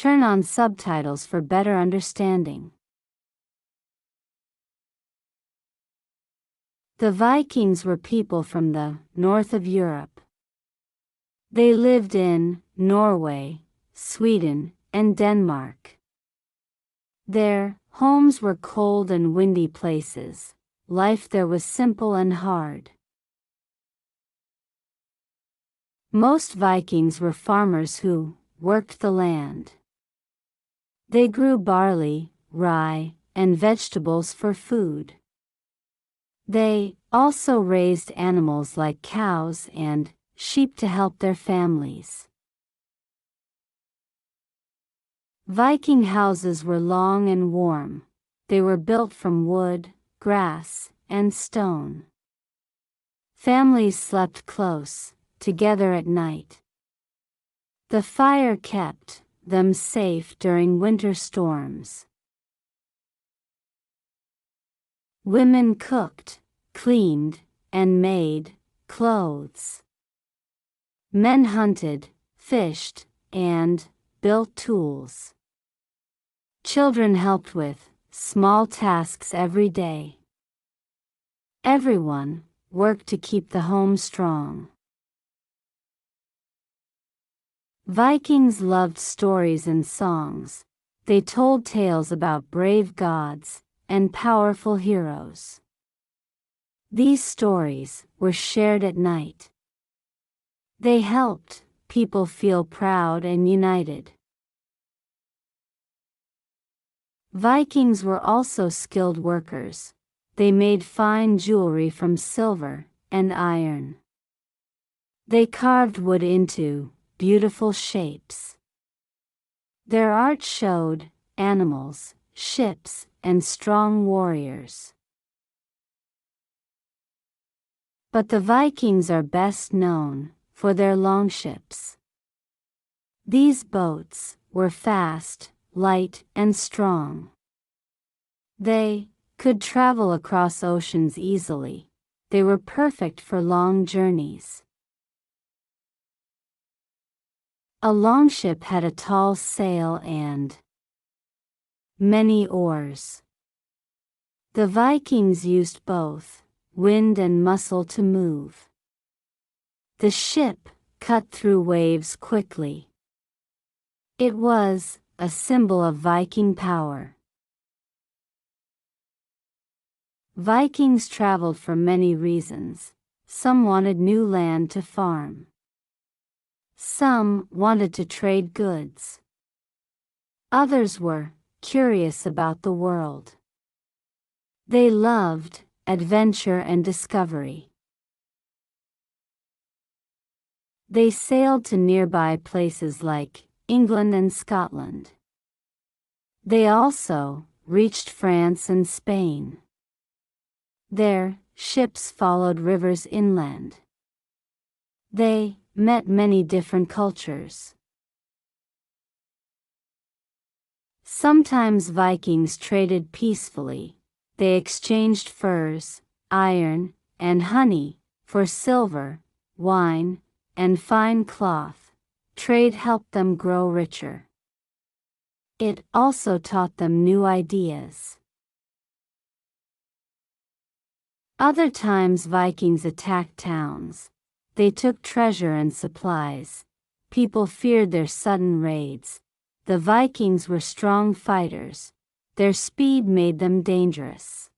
Turn on subtitles for better understanding. The Vikings were people from the north of Europe. They lived in Norway, Sweden, and Denmark. Their homes were cold and windy places. Life there was simple and hard. Most Vikings were farmers who worked the land. They grew barley, rye, and vegetables for food. They also raised animals like cows and sheep to help their families. Viking houses were long and warm. They were built from wood, grass, and stone. Families slept close together at night. The fire kept them safe during winter storms. Women cooked, cleaned, and made clothes. Men hunted, fished, and built tools. Children helped with small tasks every day. Everyone worked to keep the home strong. Vikings loved stories and songs. They told tales about brave gods and powerful heroes. These stories were shared at night. They helped people feel proud and united. Vikings were also skilled workers. They made fine jewelry from silver and iron. They carved wood into beautiful shapes. Their art showed animals, ships, and strong warriors. But the Vikings are best known for their longships. These boats were fast, light, and strong. They could travel across oceans easily. They were perfect for long journeys. A longship had a tall sail and many oars. The Vikings used both wind and muscle to move. The ship cut through waves quickly. It was a symbol of Viking power. Vikings traveled for many reasons. Some wanted new land to farm. Some wanted to trade goods. Others were curious about the world. They loved adventure and discovery. They sailed to nearby places like England and Scotland. They also reached France and Spain. Their ships followed rivers inland. They met many different cultures. Sometimes Vikings traded peacefully. They exchanged furs, iron, and honey for silver, wine, and fine cloth. Trade helped them grow richer. It also taught them new ideas. Other times Vikings attacked towns. They took treasure and supplies. People feared their sudden raids. The Vikings were strong fighters. Their speed made them dangerous.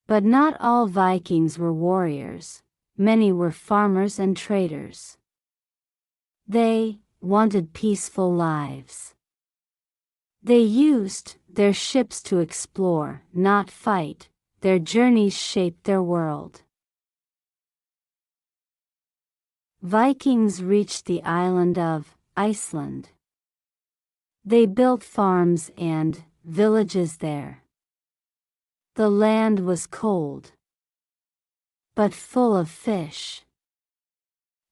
But not all Vikings were warriors. Many were farmers and traders. They wanted peaceful lives. They used their ships to explore, not fight. Their journeys shaped their world. Vikings reached the island of Iceland. They built farms and villages there. The land was cold, but full of fish.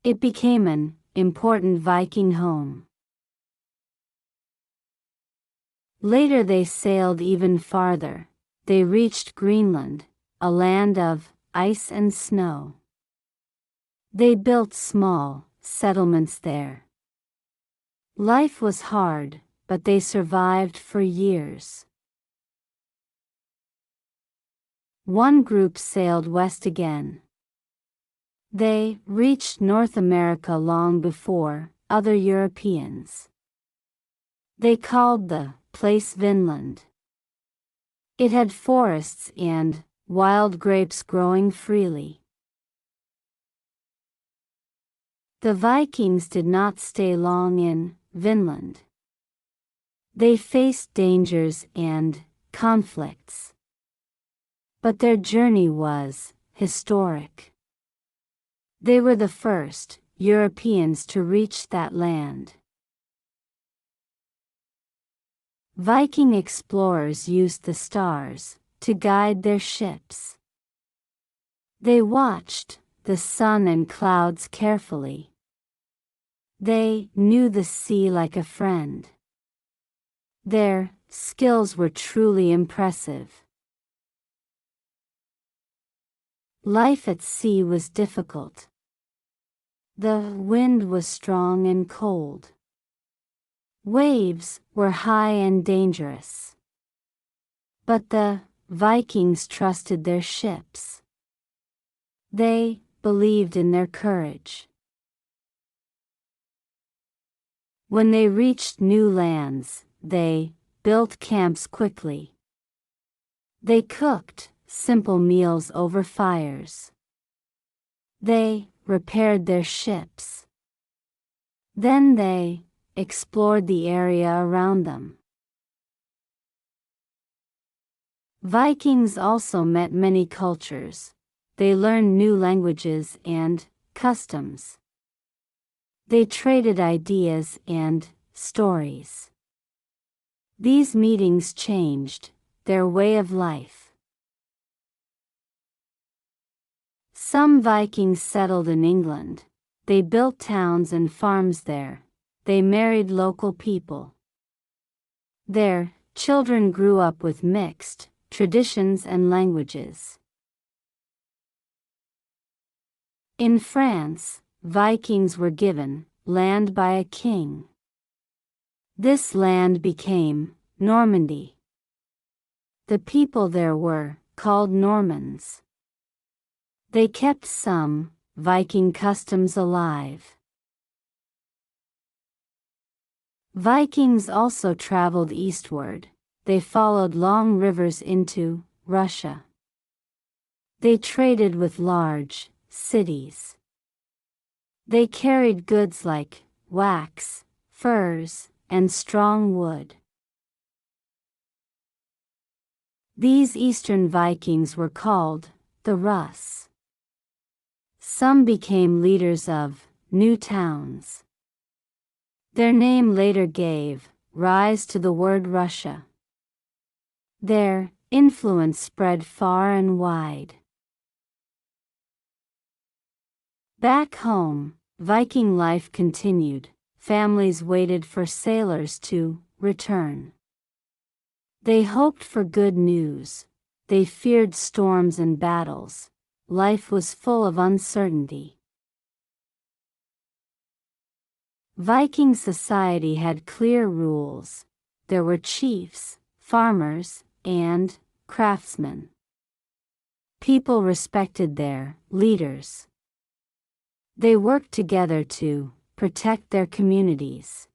It became an important Viking home. Later they sailed even farther. They reached Greenland, a land of ice and snow. They built small settlements there. Life was hard, but they survived for years. One group sailed west again. They reached North America long before other Europeans. They called the place Vinland. It had forests and wild grapes growing freely. The Vikings did not stay long in Vinland. They faced dangers and conflicts. But their journey was historic. They were the first Europeans to reach that land. Viking explorers used the stars to guide their ships. They watched the sun and clouds carefully. They knew the sea like a friend. Their skills were truly impressive. Life at sea was difficult. The wind was strong and cold. Waves were high and dangerous. But the Vikings trusted their ships. They believed in their courage. When they reached new lands, they built camps quickly. They cooked simple meals over fires. They repaired their ships. Then they explored the area around them. Vikings also met many cultures. They learned new languages and customs. They traded ideas and stories. These meetings changed their way of life. Some Vikings settled in England. They built towns and farms there. They married local people. Their children grew up with mixed traditions and languages. In France, Vikings were given land by a king. This land became Normandy. The people there were called Normans. They kept some Viking customs alive. Vikings also traveled eastward. They followed long rivers into Russia. They traded with large cities. They carried goods like wax, furs, and strong wood. These Eastern Vikings were called the Rus. Some became leaders of new towns. Their name later gave rise to the word Russia. Their influence spread far and wide. Back home, Viking life continued. Families waited for sailors to return. They hoped for good news. They feared storms and battles. Life was full of uncertainty. Viking society had clear rules. There were chiefs, farmers, and craftsmen. People respected their leaders. They worked together to protect their communities.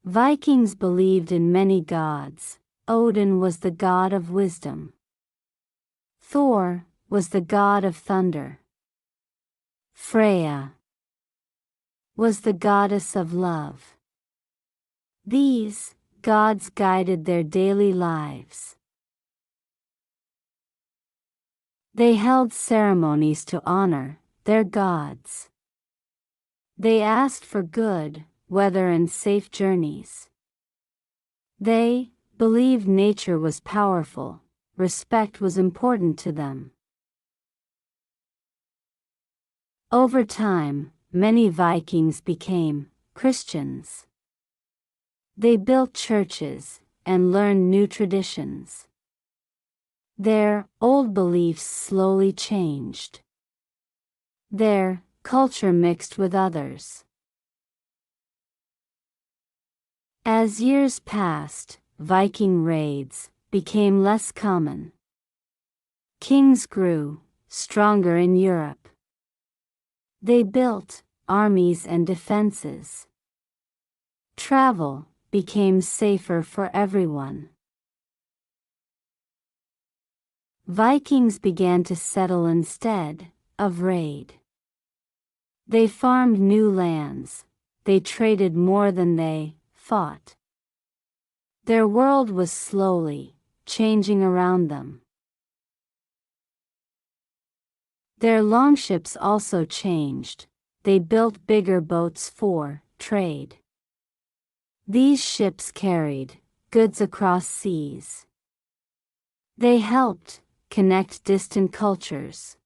Vikings believed in many gods. Odin was the god of wisdom. Thor was the god of thunder. Freya was the goddess of love. These gods guided their daily lives. They held ceremonies to honor their gods. They asked for good weather and safe journeys. They believed nature was powerful. Respect was important to them. Over time, many Vikings became Christians. They built churches and learned new traditions. Their old beliefs slowly changed. Their culture mixed with others. As years passed, Viking raids became less common. Kings grew stronger in Europe. They built armies and defenses. Travel became safer for everyone. Vikings began to settle instead of raid. They farmed new lands. They traded more than they fought. Their world was slowly changing around them. Their longships also changed. They built bigger boats for trade. These ships carried goods across seas. They helped connect distant cultures.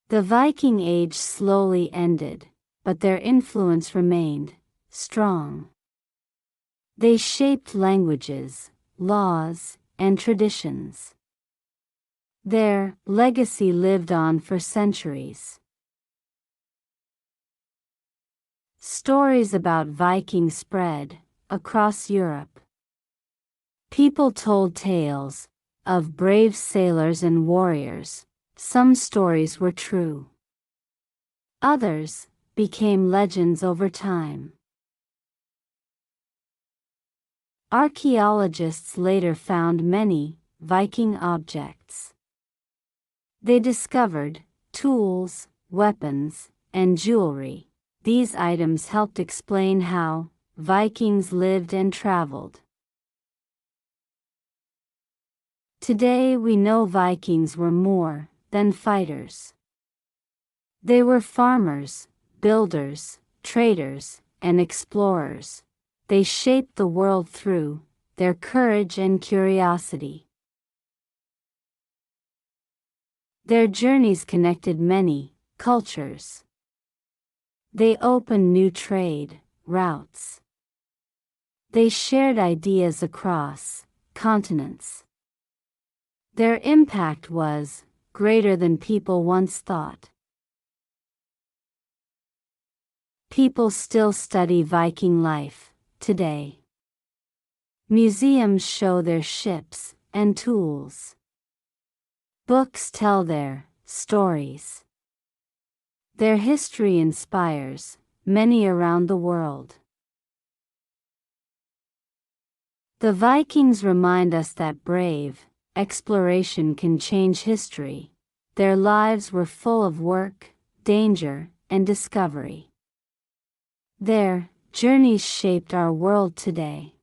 The Viking Age slowly ended, but their influence remained strong. They shaped languages, laws, and traditions. Their legacy lived on for centuries. Stories about Vikings spread across Europe. People told tales of brave sailors and warriors. Some stories were true. Others became legends over time. Archaeologists later found many Viking objects. They discovered tools, weapons, and jewelry. These items helped explain how Vikings lived and traveled. Today we know Vikings were more than fighters. They were farmers, builders, traders, and explorers. They shaped the world through their courage and curiosity. Their journeys connected many cultures. They opened new trade routes. They shared ideas across continents. Their impact was greater than people once thought. People still study Viking life today. Museums show their ships and tools. Books tell their stories. Their history inspires many around the world. The Vikings remind us that brave exploration can change history. Their lives were full of work, danger, and discovery. Their journeys shaped our world today.